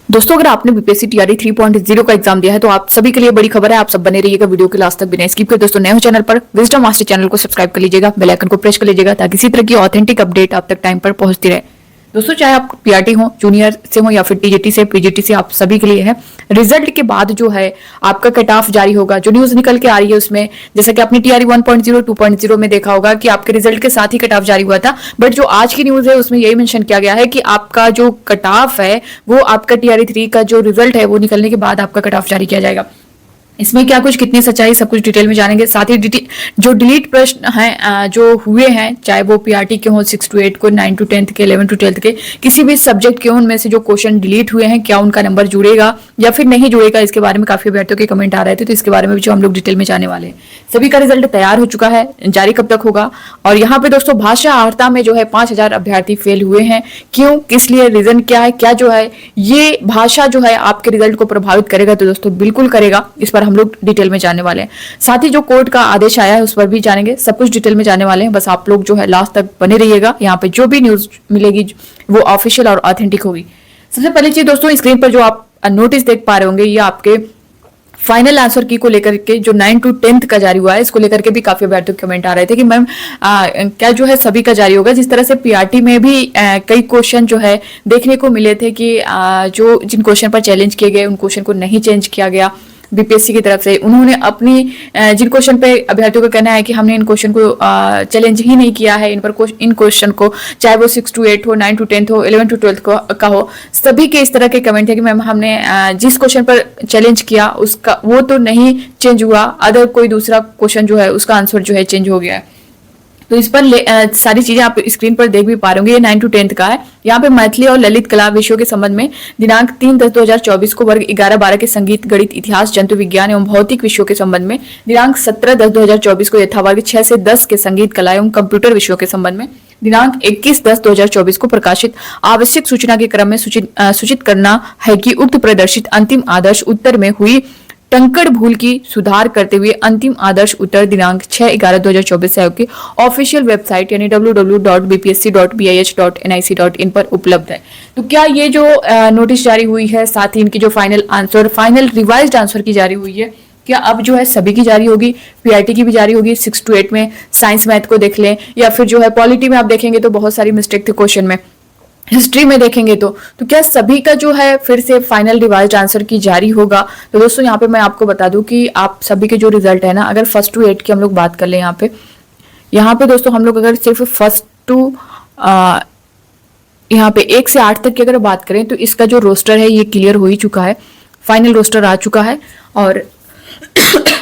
दोस्तों अगर आपने बीपीएससी टीआरई 3.0 का एग्जाम दिया है तो आप सभी के लिए बड़ी खबर है। आप सब बने रहिएगा वीडियो के लास्ट तक बिना स्किप करे। दोस्तों नए हो चैनल पर विजडम मास्टर चैनल को सब्सक्राइब कर लीजिएगा, बेल आइकन को प्रेस कर लीजिएगा ताकि इसी तरह की ऑथेंटिक अपडेट आप तक टाइम पर पहुंचती रहे। दोस्तों चाहे आप पीआरटी हो, जूनियर से हो या फिर टीजीटी से, पीजीटी से, आप सभी के लिए है। रिजल्ट के बाद जो है आपका कट ऑफ जारी होगा। जो न्यूज निकल के आ रही है उसमें जैसा कि आपने टीआरई 1.0 2.0 में देखा होगा कि आपके रिजल्ट के साथ ही कट ऑफ जारी हुआ था, बट जो आज की न्यूज है उसमें यही मेंशन किया गया है कि आपका जो कट ऑफ है वो आपका टीआरई 3 का जो रिजल्ट है वो निकलने के बाद आपका कट ऑफ जारी किया जाएगा। इसमें क्या कुछ कितनी सच्चाई सब कुछ डिटेल में जानेंगे। साथ ही जो डिलीट प्रश्न हैं जो हुए हैं, चाहे वो पीआरटी के हों, 6 to 8 को, 9 to 10 के, 11 to 12 के, किसी भी सब्जेक्ट के उनमें से जो क्वेश्चन डिलीट हुए हैं क्या उनका नंबर जुड़ेगा या फिर नहीं जुड़ेगा, इसके बारे में काफी अभ्यर्थियों के कमेंट आ रहे थे। तो इसके बारे में भी जो हम लोग डिटेल में जाने वाले हैं। सभी का रिजल्ट तैयार हो चुका है, जारी कब तक होगा। और यहाँ पे दोस्तों भाषा अर्हता में जो है 5000 अभ्यर्थी फेल हुए हैं। क्यों, किस लिए, रीजन क्या है, क्या जो है ये भाषा जो है आपके रिजल्ट को प्रभावित करेगा? तो दोस्तों बिल्कुल करेगा। इस पर हम लोग डिटेल में जाने वाले हैं। साथ ही जो कोर्ट का आदेश आया है उस पर भी जानेंगे, सब कुछ डिटेल में जाने वाले हैं। बस आप लोग जो है लास्ट तक बने रहिएगा। यहाँ पे जो भी न्यूज मिलेगी वो ऑफिशियल और ऑथेंटिक होगी। सबसे पहली चीज दोस्तों, स्क्रीन पर जो आप नोटिस देख पा रहे होंगे ये आपके फाइनल आंसर की को लेकर के जो 9 to 10 का जारी हुआ है, इसको लेकर के भी काफी अभ्यर्थियों के कमेंट आ रहे थे कि मैम क्या जो है सभी का जारी होगा। जिस तरह से पीआरटी में भी कई क्वेश्चन जो है देखने को मिले थे कि जो जिन क्वेश्चन पर चैलेंज किए गए उन क्वेश्चन को नहीं चेंज किया गया बीपीएससी की तरफ से। उन्होंने अपनी जिन क्वेश्चन पे अभ्यर्थियों का कहना है कि हमने इन क्वेश्चन को चैलेंज ही नहीं किया है, इन क्वेश्चन को चाहे वो 6 to 8 हो, 9 to 10 हो, 11 to 12 का हो, सभी के इस तरह के कमेंट है कि मैम हमने जिस क्वेश्चन पर चैलेंज किया उसका वो तो नहीं चेंज हुआ, अदर कोई दूसरा क्वेश्चन जो है उसका आंसर जो है चेंज हो गया है। तो इस पर सारी चीजें आप स्क्रीन पर देख भी पा रहे होंगे। ये 9 to 10 का है। यहाँ पे मैथिली और ललित कला विषयों के संबंध में दिनांक 3/10/2024 को वर्ग 11-12 के संगीत, गणित, इतिहास, जंतु विज्ञान एवं भौतिक विषयों के संबंध में दिनांक 17/10/2024 को यथावर्ग 6 से 10 के संगीत, कला एवं कंप्यूटर विषयों के संबंध में दिनांक 21/10/2024 को प्रकाशित आवश्यक सूचना के क्रम में सूचित करना है कि उक्त प्रदर्शित अंतिम आदर्श उत्तर में हुई टंकड़ भूल की सुधार करते हुए अंतिम आदर्श उत्तर दिनांक 6/11/2024 से आयोग की ऑफिशियल वेबसाइट यानी www.bpsc.bih.nic.in पर उपलब्ध है। तो क्या ये जो नोटिस जारी हुई है, साथ ही इनकी जो final answer, final revised answer की जारी हुई है, क्या अब जो है सभी की जारी होगी? पीआरटी की भी जारी होगी। 6 to 8 में साइंस मैथ को देख लें या फिर जो है पॉलिटी में आप देखेंगे तो बहुत सारी मिस्टेक थे क्वेश्चन में, हिस्ट्री में देखेंगे तो क्या सभी का जो है फिर से फाइनल रिवाइज्ड आंसर की जारी होगा? तो दोस्तों यहाँ पे मैं आपको बता दूं कि आप सभी के जो रिजल्ट है ना, अगर 1st to 8 की हम लोग बात कर लें यहाँ पे दोस्तों हम लोग अगर सिर्फ 1st to यहाँ पे 1 से 8 तक की अगर बात करें तो इसका जो रोस्टर है ये क्लियर हो ही चुका है। फाइनल रोस्टर आ चुका है और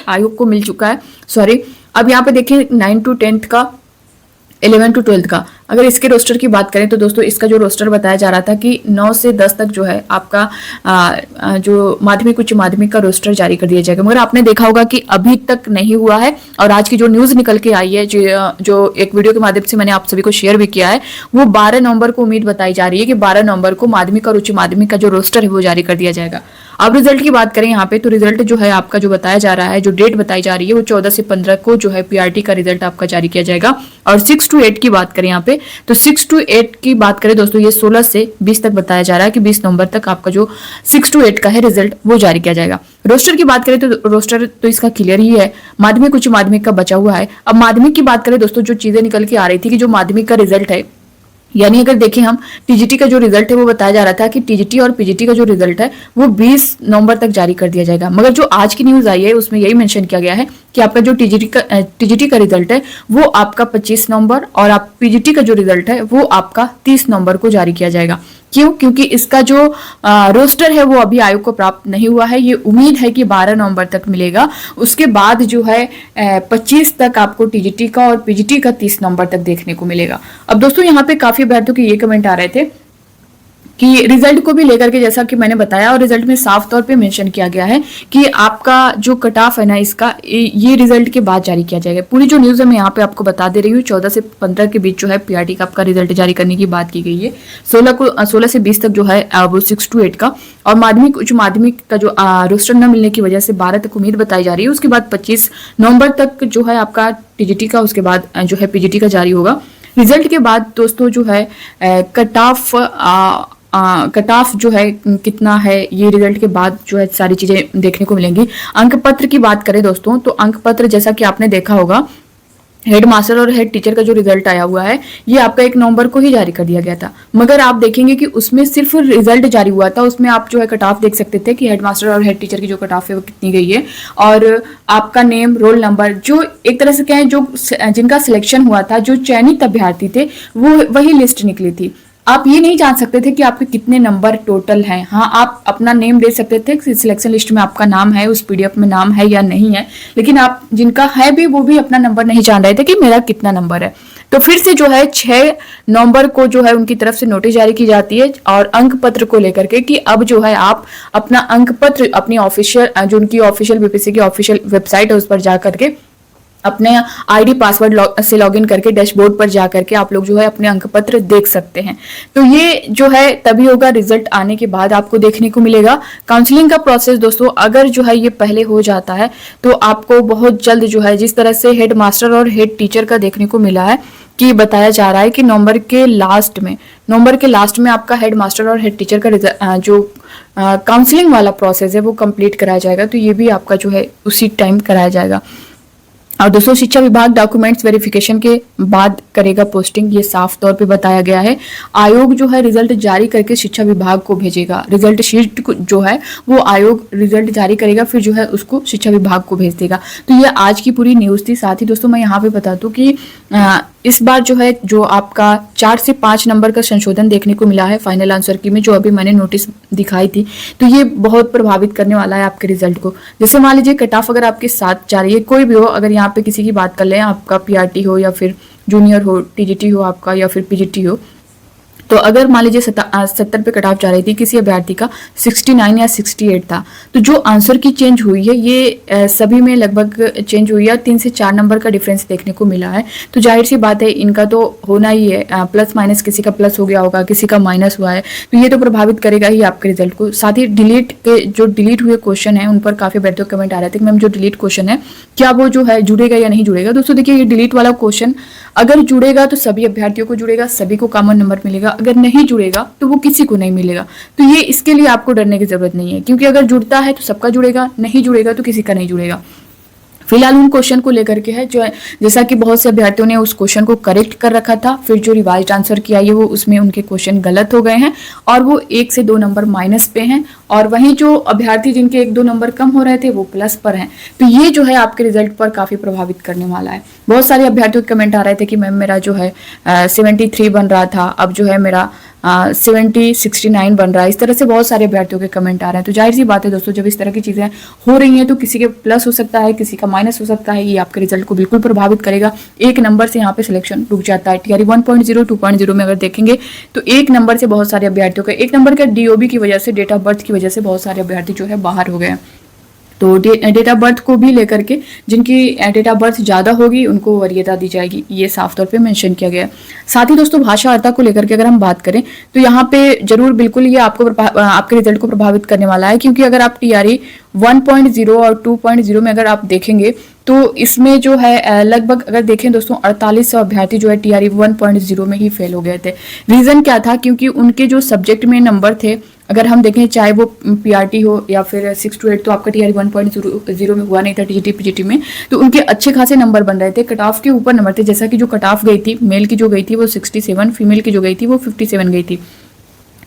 आयोग को मिल चुका है। सॉरी, अब यहाँ पे देखिए 9 to 10 का, 11 to 12 का, अगर इसके रोस्टर की बात करें तो दोस्तों इसका जो रोस्टर बताया जा रहा था कि 9 से 10 तक जो है आपका जो माध्यमिक, उच्च माध्यमिक का रोस्टर जारी कर दिया जाएगा। मगर आपने देखा होगा कि अभी तक नहीं हुआ है और आज की जो न्यूज निकल के आई है, जो एक वीडियो के माध्यम से मैंने आप सभी को शेयर भी किया है, वो 12 नवंबर को उम्मीद बताई जा रही है कि 12 नवंबर को माध्यमिक और उच्च माध्यमिक का जो रोस्टर है वो जारी कर दिया जाएगा। अब रिजल्ट की बात करें यहाँ पे तो रिजल्ट जो है आपका जो बताया जा रहा है, जो डेट बताई जा रही है वो 14 से 15 को जो है पीआरटी का रिजल्ट आपका जारी किया जाएगा। और 6 to 8 की बात करें यहाँ पे तो 6 to 8 की बात करें दोस्तों ये 16 से 20 तक बताया जा रहा है कि 20 नवंबर तक आपका जो 6 to 8 का है रिजल्ट वो जारी किया जाएगा। रोस्टर की बात करें तो रोस्टर तो इसका क्लियर ही है, माध्यमिक, उच्च माध्यमिक का बचा हुआ है। अब माध्यमिक की बात करें दोस्तों, जो चीजें निकल के आ रही थी कि जो माध्यमिक का रिजल्ट है, यानी अगर देखें हम टीजीटी का जो रिजल्ट है वो बताया जा रहा था कि टीजीटी और पीजीटी का जो रिजल्ट है वो 20 नवंबर तक जारी कर दिया जाएगा। मगर जो आज की न्यूज आई है उसमें यही मेंशन किया गया है कि आपका जो टीजीटी का रिजल्ट है वो आपका 25 नवंबर और आप पीजीटी का जो रिजल्ट है वो आपका 30 नवंबर को जारी किया जाएगा। क्यों? क्योंकि इसका जो रोस्टर है वो अभी आयोग को प्राप्त नहीं हुआ है। ये उम्मीद है कि 12 नवंबर तक मिलेगा। उसके बाद जो है 25 तक आपको टीजीटी का और पीजीटी का 30 नवंबर तक देखने को मिलेगा। अब दोस्तों यहाँ पे काफी अभ्यर्थियों के ये कमेंट आ रहे थे कि रिजल्ट को भी लेकर के, जैसा कि मैंने बताया और रिजल्ट में साफ तौर पे मेंशन किया गया है कि आपका जो कट ऑफ है ना इसका ये रिजल्ट के बाद जारी किया जाएगा। पूरी जो न्यूज है मैं यहाँ पे आपको बता दे रही हूँ। 14 से 15 के बीच जो है पीआरटी का आपका रिजल्ट जारी करने की बात की गई है। 16 से 20 तक जो है वो 6 to 8 का, और माध्यमिक, उच्च माध्यमिक का जो रोस्टर न मिलने की वजह से 12 तक उम्मीद बताई जा रही है। उसके बाद 25 नवंबर तक जो है आपका टीजीटी का, उसके बाद जो है पीजीटी का जारी होगा। रिजल्ट के बाद दोस्तों जो है कट ऑफ कट ऑफ जो है कितना है, ये रिजल्ट के बाद जो है सारी चीजें देखने को मिलेंगी। अंक पत्र की बात करें दोस्तों, तो अंक पत्र जैसा कि आपने देखा होगा, हेड मास्टर और हेड टीचर का जो रिजल्ट आया हुआ है ये आपका 1 नवंबर को ही जारी कर दिया गया था, मगर आप देखेंगे कि उसमें सिर्फ रिजल्ट जारी हुआ था, उसमें आप जो है कट ऑफ देख सकते थे कि हेड मास्टर और हेड टीचर की जो कट ऑफ है वो कितनी गई है, और आपका नेम, रोल नंबर, जो एक तरह से क्या है, जो जिनका सिलेक्शन हुआ था, जो चयनित अभ्यर्थी थे, वो वही लिस्ट निकली थी। आप ये नहीं जान सकते थे कि आपके कितने नंबर टोटल हैं। हाँ, आप अपना नेम दे सकते थे कि सिलेक्शन लिस्ट में आपका नाम है, उस पीडीएफ में नाम है या नहीं है, लेकिन आप जिनका है भी वो भी अपना नंबर नहीं जान रहे थे कि मेरा कितना नंबर है। तो फिर से जो है 6 नवंबर को जो है उनकी तरफ से नोटिस जारी की जाती है और अंक पत्र को लेकर के कि अब जो है आप अपना अंक पत्र अपनी ऑफिशियल, जो उनकी ऑफिशियल बीपीएससी की ऑफिशियल वेबसाइट है उस पर जा करके अपने आईडी पासवर्ड से लॉगिन करके डैशबोर्ड पर जा करके आप लोग जो है अपने अंक पत्र देख सकते हैं। तो ये जो है तभी होगा, रिजल्ट आने के बाद आपको देखने को मिलेगा। काउंसलिंग का प्रोसेस दोस्तों अगर जो है ये पहले हो जाता है तो आपको बहुत जल्द जो है, जिस तरह से हेड मास्टर और हेड टीचर का देखने को मिला है कि बताया जा रहा है कि नवंबर के लास्ट में आपका हेड मास्टर और हेड टीचर का जो काउंसलिंग वाला प्रोसेस है वो कंप्लीट कराया जाएगा। तो ये भी आपका जो है उसी टाइम कराया जाएगा। और दोस्तों शिक्षा विभाग डॉक्यूमेंट्स वेरिफिकेशन के बाद करेगा पोस्टिंग, ये साफ तौर पे बताया गया है। आयोग जो है रिजल्ट जारी करके शिक्षा विभाग को भेजेगा, रिजल्ट शीट जो है वो आयोग रिजल्ट जारी करेगा, फिर जो है उसको शिक्षा विभाग को भेज देगा। तो ये आज की पूरी न्यूज थी। साथ ही दोस्तों मैं यहाँ पे बता दूं कि इस बार जो है जो आपका 4 से 5 नंबर का संशोधन देखने को मिला है फाइनल आंसर की में, जो अभी मैंने नोटिस दिखाई थी, तो ये बहुत प्रभावित करने वाला है आपके रिजल्ट को। जैसे मान लीजिए कट ऑफ अगर आपके साथ जा रही है, कोई भी हो, अगर यहाँ पे किसी की बात कर लें, आपका पीआरटी हो या फिर जूनियर हो, टीजीटी हो आपका या फिर पीजीटी हो, तो अगर मान लीजिए 70 पे कट ऑफ जा रही थी, किसी अभ्यर्थी का 69 या 68 था, तो जो आंसर की चेंज हुई है ये सभी में लगभग चेंज हुई है, 3 से 4 नंबर का डिफरेंस देखने को मिला है। तो जाहिर सी बात है इनका तो होना ही है, प्लस माइनस, किसी का प्लस हो गया होगा, किसी का माइनस हुआ है, तो ये तो प्रभावित करेगा ही आपके रिजल्ट को। साथ ही डिलीट हुए क्वेश्चन है उन पर काफी अभ्यर्थियों कमेंट आ रहे थे कि मैम जो डिलीट क्वेश्चन है क्या वो जो है जुड़ेगा या नहीं जुड़ेगा। दोस्तों देखिए, ये डिलीट वाला क्वेश्चन अगर जुड़ेगा तो सभी अभ्यर्थियों को जुड़ेगा, सभी को कॉमन नंबर मिलेगा, अगर नहीं जुड़ेगा तो वो किसी को नहीं मिलेगा। तो ये इसके लिए आपको डरने की जरूरत नहीं है, क्योंकि अगर जुड़ता है तो सबका जुड़ेगा, नहीं जुड़ेगा तो किसी का नहीं जुड़ेगा। फिलहाल उन क्वेश्चन को लेकर के है जो है, जैसा कि बहुत से अभ्यर्थियों ने उस क्वेश्चन को करेक्ट कर रखा था, फिर जो रिवाइज आंसर किया है वो उसमें उनके क्वेश्चन गलत हो गए हैं और वो 1 से 2 नंबर माइनस पे हैं, और वहीं जो अभ्यर्थी जिनके 1-2 नंबर कम हो रहे थे वो प्लस पर हैं। तो ये जो है आपके रिजल्ट पर काफी प्रभावित करने वाला है। बहुत सारे अभ्यर्थियों के कमेंट आ रहे थे कि मैम मेरा जो है 73 बन रहा था, अब जो है मेरा 69 बन रहा है। इस तरह से बहुत सारे अभ्यर्थियों के कमेंट आ रहे हैं। तो जाहिर सी बात है दोस्तों, जब इस तरह की चीजें हो रही हैं तो किसी के प्लस हो सकता है, किसी का माइनस हो सकता है, ये आपके रिजल्ट को बिल्कुल प्रभावित करेगा। 1 नंबर से यहाँ पे सिलेक्शन रुक जाता है। टीआरई 1.0 2.0 में अगर देखेंगे तो 1 नंबर से बहुत सारे अभ्यर्थियों का, 1 नंबर का डीओबी की वजह से, डेट ऑफ बर्थ की वजह से बहुत सारे अभ्यर्थी जो है बाहर हो गए। तो डेट ऑफ बर्थ को भी लेकर के जिनकी डेट ऑफ बर्थ ज़्यादा होगी उनको वरीयता दी जाएगी, ये साफ तौर पे मेंशन किया गया है। साथ ही दोस्तों भाषा अर्हता को लेकर के अगर हम बात करें तो यहाँ पे जरूर बिल्कुल ये आपके रिजल्ट को प्रभावित करने वाला है, क्योंकि अगर आप टीआरई 1.0 और 2.0 में अगर आप देखेंगे तो इसमें जो है लगभग अगर देखें दोस्तों 4800 अभ्यर्थी जो है टीआरई 1.0 में ही फेल हो गए थे। रीजन क्या था? क्योंकि उनके जो सब्जेक्ट में नंबर थे, अगर हम देखें चाहे वो पीआरटी हो या फिर 6 to 8, तो आपका टीआरई 1.0 में हुआ नहीं था टीजीटी पीजीटी में, तो उनके अच्छे खासे नंबर बन रहे थे, कट ऑफ के ऊपर नंबर थे। जैसा कि जो कट ऑफ गई थी मेल की जो गई थी वो 67, फीमेल की जो गई थी वो 57 गई थी,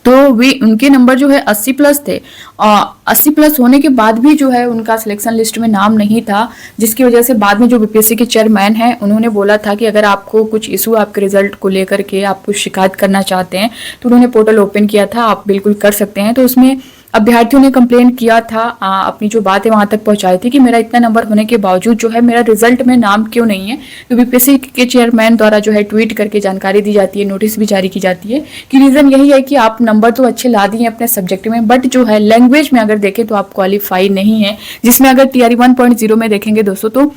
तो वे उनके नंबर जो है 80 प्लस थे। 80 प्लस होने के बाद भी जो है उनका सिलेक्शन लिस्ट में नाम नहीं था, जिसकी वजह से बाद में जो बीपीएससी के चेयरमैन हैं उन्होंने बोला था कि अगर आपको कुछ इशू आपके रिजल्ट को लेकर के आप कुछ शिकायत करना चाहते हैं तो उन्होंने पोर्टल ओपन किया था, आप बिल्कुल कर सकते हैं। तो उसमें अभ्यर्थियों ने कंप्लेन किया था, अपनी जो बात है वहां तक पहुंचाई थी कि मेरा इतना नंबर होने के बावजूद जो है मेरा रिजल्ट में नाम क्यों नहीं है। तो बीपीएससी के चेयरमैन द्वारा जो है ट्वीट करके जानकारी दी जाती है, नोटिस भी जारी की जाती है कि रीजन यही है कि आप नंबर तो अच्छे ला दिए अपने सब्जेक्ट में, बट जो है लैंग्वेज में अगर देखें तो आप क्वालिफाई नहीं है, जिसमें अगर टीआरई 1.0 में देखेंगे दोस्तों तो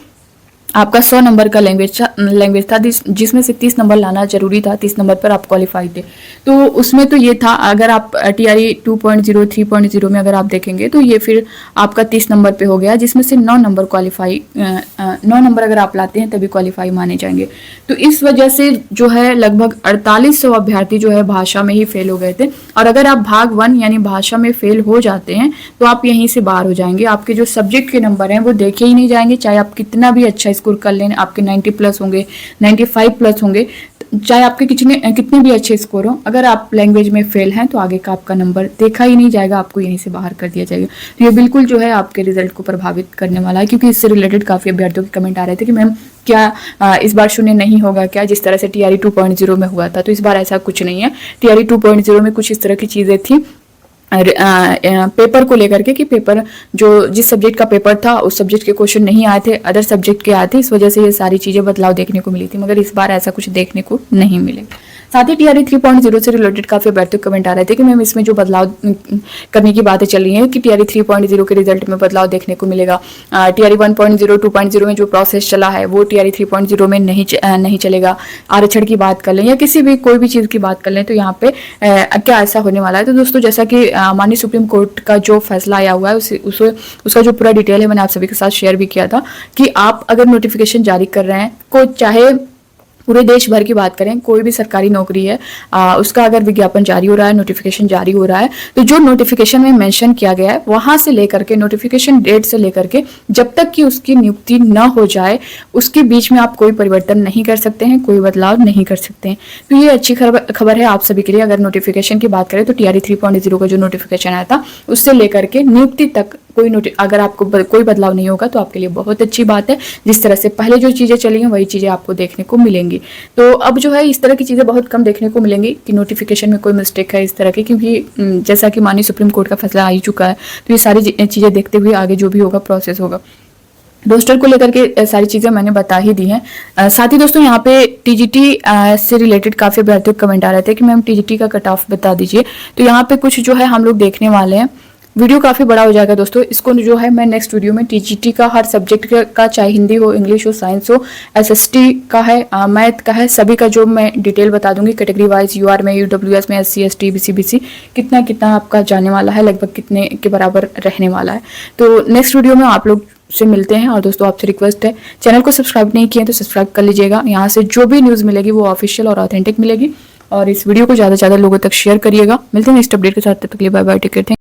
आपका 100 नंबर का लैंग्वेज था जिसमें से 30 नंबर लाना जरूरी था। 30 नंबर पर आप क्वालिफाई थे। तो उसमें तो ये था, अगर आप TRE 2.0 3.0 में अगर आप देखेंगे तो ये फिर आपका 30 नंबर पे हो गया, जिसमें से 9 नंबर क्वालिफाई 9 नंबर अगर आप लाते हैं तभी क्वालिफाई माने जाएंगे। तो इस वजह से जो है लगभग 4800 अभ्यर्थी जो है भाषा में ही फेल हो गए थे। और अगर आप भाग 1 यानी भाषा में फेल हो जाते हैं तो आप यहीं से बाहर हो जाएंगे। आपके जो सब्जेक्ट के नंबर हैं वो देखे ही नहीं जाएंगे, चाहे आप कितना भी अच्छा स्कोर कर लें, आपके 90 प्लस होंगे, 95 प्लस होंगे, चाहे आपके कितने भी अच्छे स्कोर हो, अगर आप लैंग्वेज में फेल हैं तो आगे का आपका नंबर देखा ही नहीं जाएगा, आपको यहीं से बाहर कर दिया जाएगा। तो ये बिल्कुल जो है आपके रिजल्ट को प्रभावित करने वाला है, क्योंकि इससे रिलेटेड काफ़ी अभ्यर्थियों के कमेंट आ रहे थे कि मैम क्या इस बार शून्य नहीं होगा क्या, जिस तरह से TRE 2.0 में हुआ था। तो इस बार ऐसा कुछ नहीं है। TRE 2.0 में कुछ इस तरह की चीज़ें थी पेपर को लेकर के, कि पेपर जो जिस सब्जेक्ट का पेपर था उस सब्जेक्ट के क्वेश्चन नहीं आए थे, अदर सब्जेक्ट के आए थे। इस वजह से ये सारी चीज़ें बदलाव देखने को मिली थी, मगर इस बार ऐसा कुछ देखने को नहीं मिलेगा। साथ ही TRE 3.0 से रिलेटेड काफ़ी अभ्यर्थियों कमेंट आ रहे थे कि मैम इसमें जो बदलाव करने की बातें चल रही हैं कि TRE 3.0 के रिजल्ट में बदलाव देखने को मिलेगा। TRE 1.0 2.0 में जो प्रोसेस चला है वो TRE 3.0 में नहीं चलेगा। आरक्षण की बात कर लें या किसी भी कोई भी चीज़ की बात कर लें तो यहाँ पे क्या ऐसा होने वाला है। तो दोस्तों, जैसा कि माननीय सुप्रीम कोर्ट का जो फैसला आया हुआ है उसका जो पूरा डिटेल है मैंने आप सभी के साथ शेयर भी किया था कि आप अगर नोटिफिकेशन जारी कर रहे हैं, को चाहे पूरे देश भर की बात करें, कोई भी सरकारी नौकरी है उसका अगर विज्ञापन जारी हो रहा है, नोटिफिकेशन जारी हो रहा है, तो जो नोटिफिकेशन में मेंशन किया गया है वहां से लेकर के नोटिफिकेशन डेट से लेकर के जब तक कि उसकी नियुक्ति न हो जाए उसके बीच में आप कोई परिवर्तन नहीं कर सकते हैं, कोई बदलाव नहीं कर सकते हैं। तो ये अच्छी खबर है आप सभी के लिए। अगर नोटिफिकेशन की बात करें तो TRE 3.0 का जो नोटिफिकेशन आया था उससे लेकर के नियुक्ति तक अगर आपको कोई बदलाव नहीं होगा तो आपके लिए बहुत अच्छी बात है। जिस तरह से पहले जो चीज़ें चली हैं वही चीज़ें आपको देखने को मिलेंगी। तो अब जो है इस तरह की चीज़ें बहुत कम देखने को मिलेंगी कि नोटिफिकेशन में कोई मिस्टेक है इस तरह की, क्योंकि जैसा कि माननीय सुप्रीम कोर्ट का फैसला आ ही चुका है। तो ये सारी चीज़ें देखते हुए आगे जो भी होगा प्रोसेस होगा। रोस्टर को लेकर के सारी चीज़ें मैंने बता ही दी हैं। साथ ही दोस्तों यहाँ पे TGT से रिलेटेड काफ़ी अभ्यर्थियों के कमेंट आ रहे थे कि मैम TGT का कट ऑफ बता दीजिए। तो यहाँ पे कुछ जो है हम लोग देखने वाले हैं। वीडियो काफ़ी बड़ा हो जाएगा दोस्तों, इसको जो है मैं नेक्स्ट वीडियो में TGT का हर सब्जेक्ट का, चाहे हिंदी हो, इंग्लिश हो, साइंस हो, SST का है, मैथ का है, सभी का जो मैं डिटेल बता दूंगी कैटेगरी वाइज, UR में, UWS में, SC ST BC BC कितना आपका जाने वाला है, लगभग कितने के बराबर रहने वाला है। तो नेक्स्ट वीडियो में आप लोग से मिलते हैं। और दोस्तों आपसे रिक्वेस्ट है, चैनल को सब्सक्राइब नहीं किए तो सब्सक्राइब कर लीजिएगा। यहाँ से जो भी न्यूज़ मिलेगी वो ऑफिशियल और ऑथेंटिक मिलेगी। और इस वीडियो को ज़्यादा से ज़्यादा लोगों तक शेयर करिएगा। मिलते हैं नेक्स्ट अपडेट के साथ, तब तक के लिए बाय बाय, टेक केयर।